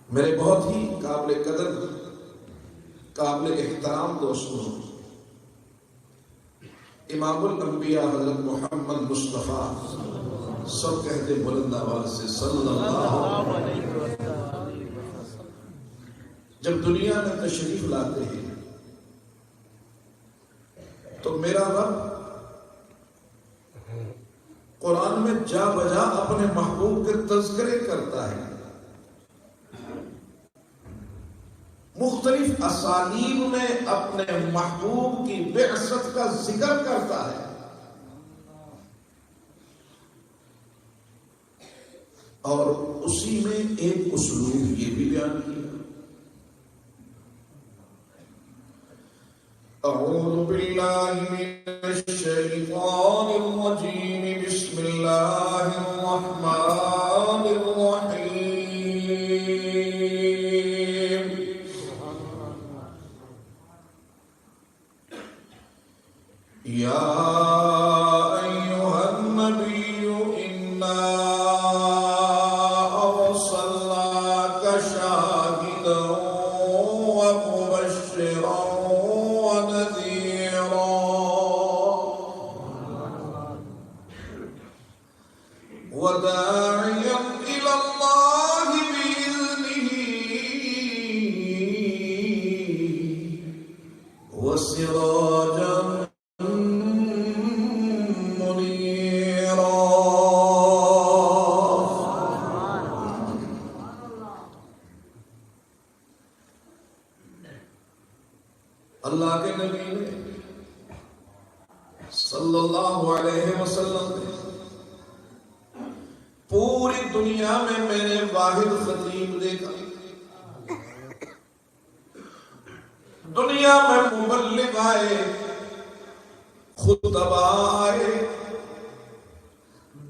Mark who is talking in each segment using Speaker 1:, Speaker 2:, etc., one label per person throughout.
Speaker 1: میرے بہت ہی قابل قدر قابل احترام دوستوں، امام الانبیاء حضرت محمد مصطفیٰ سب کہتے بلند آواز سے صلی اللہ علیہ وسلم جب دنیا میں تشریف لاتے ہیں تو میرا رب قرآن میں جا بجا اپنے محبوب کے تذکرے کرتا ہے، مختلف اسالیب میں اپنے محبوب کی بعثت کا ذکر کرتا ہے، اور اسی میں ایک اسلوب یہ بھی بیان کیا، اعوذ باللہ من الشیطان الرجیم بسم اللہ الرحمن الرحیم یا ایھا النبی انا ارسلناک شاہدا ومبشرا وداعيا إلى الله بإذنه وسراجا منيرا. اللہ کے نبی نے صلی اللہ علیہ وسلم پوری دنیا میں میں نے واحد خطیب دیکھا، دنیا میں مبلغ آئے، خطبہ آئے،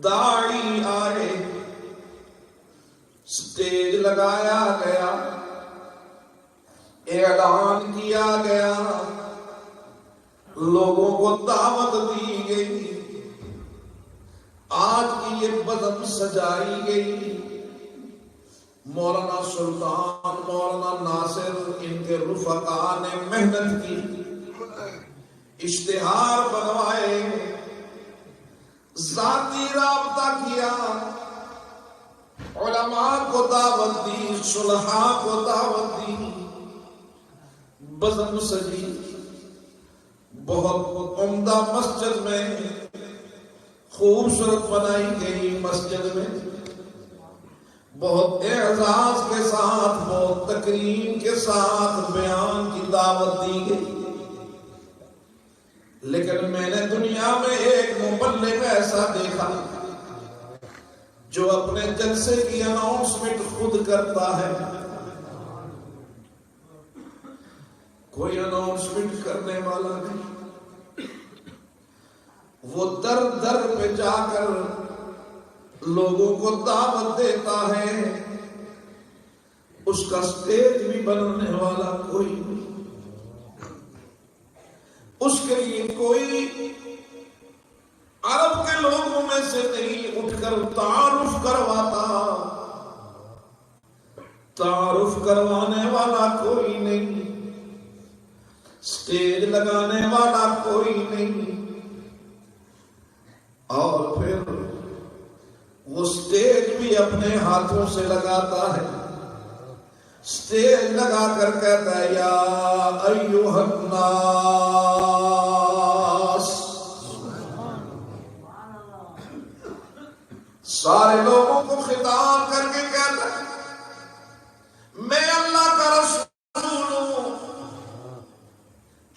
Speaker 1: داعی آئے، سٹیج لگایا گیا، اعلان کیا گیا، لوگوں کو دعوت دی گئی، آج کی یہ بزم سجائی گئی، مولانا سلطان مولانا ناصر ان کے رفقا نے محنت کی، اشتہار بنوائے، ذاتی رابطہ کیا، علماء کو دعوت دی، صلحاء کو دعوت دی، بزم سجی، بہت عمدہ مسجد میں خوبصورت بنائی گئی، مسجد میں بہت اعزاز کے ساتھ بہت تکریم کے ساتھ بیان کی دعوت دی گئی، لیکن میں نے دنیا میں ایک مبلغ ایسا دیکھا جو اپنے جلسے کی اناؤنسمنٹ خود کرتا ہے، کوئی اناؤنسمنٹ کرنے والا نہیں، وہ در در پہ جا کر لوگوں کو دعوت دیتا ہے، اس کا سٹیج بھی بنانے والا کوئی نہیں، اس کے لیے کوئی عرب کے لوگوں میں سے نہیں اٹھ کر تعارف کرواتا، تعارف کروانے والا کوئی نہیں، سٹیج لگانے والا کوئی نہیں، اور پھر وہ سٹیج بھی اپنے ہاتھوں سے لگاتا ہے، سٹیج لگا کر کہتا ہے یا ایھا الناس، سارے لوگوں کو خطاب کر کے کہتا ہے میں اللہ کا رسول ہوں،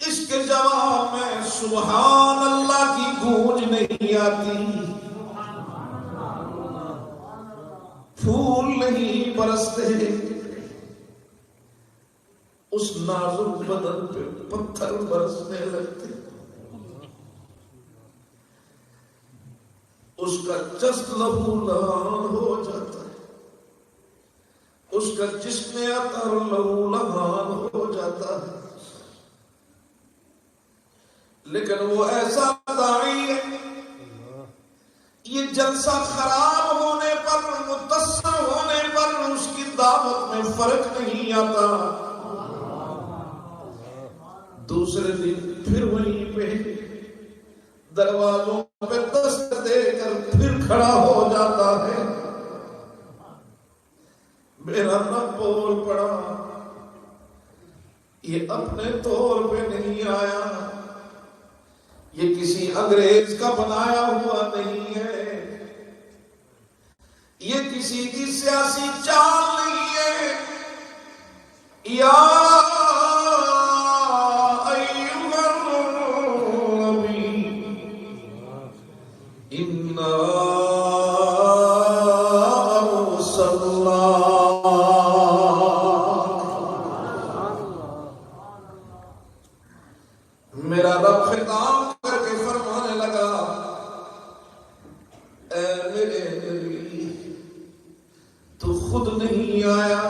Speaker 1: اس کے جواب میں سبحان اللہ کی گونج نہیں آتی، پھول نہیں برستے، اس نازک بدن پہ پتھر برسنے لگتے، اس کا جسد لہو لہان ہو جاتا ہے، اس کا جسم عطر لہو لہان ہو جاتا ہے، لیکن وہ ایسا داعی ہے، یہ جلسہ خراب ہونے پر، متصل ہونے پر اس کی دعوت میں فرق فرق نہیں آتا. دوسرے دن پھر وہیں پہ دروازوں پہ دست دے کر پھر کھڑا ہو جاتا ہے. میرا رب بول پڑا یہ اپنے طور پہ نہیں آیا، یہ کسی انگریز کا بنایا ہوا نہیں ہے، یہ کسی کی سیاسی چال نہیں ہے. یا ایھا النبی انا ارسلناک. میرا رب خطاب کر کے فرمانے لگا اے میرے نبی تو خود نہیں آیا،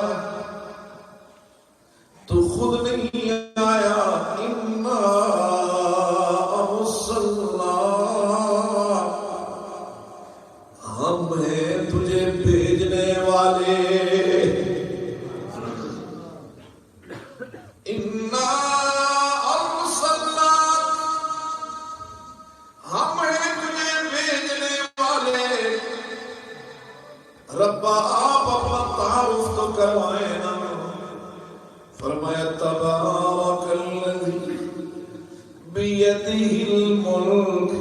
Speaker 1: تو خود نہیں آیا. انا ارسلناک، ہم ہیں تجھے بھیجنے والے. انا ربا آپ اپنا تعارف تو کروائیں نا. فرمایا تبارک الذی بیدہ الملک،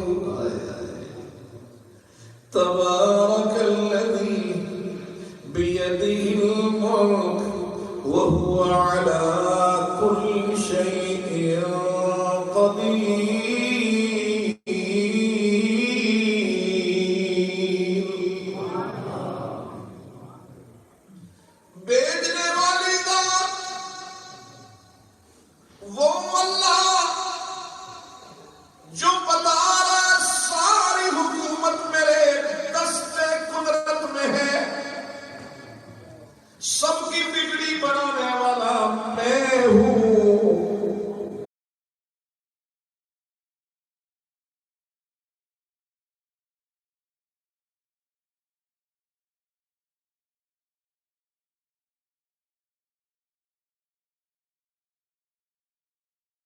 Speaker 1: تبارک الذی بیدہ الملک وہو علی کل شیء قدیر.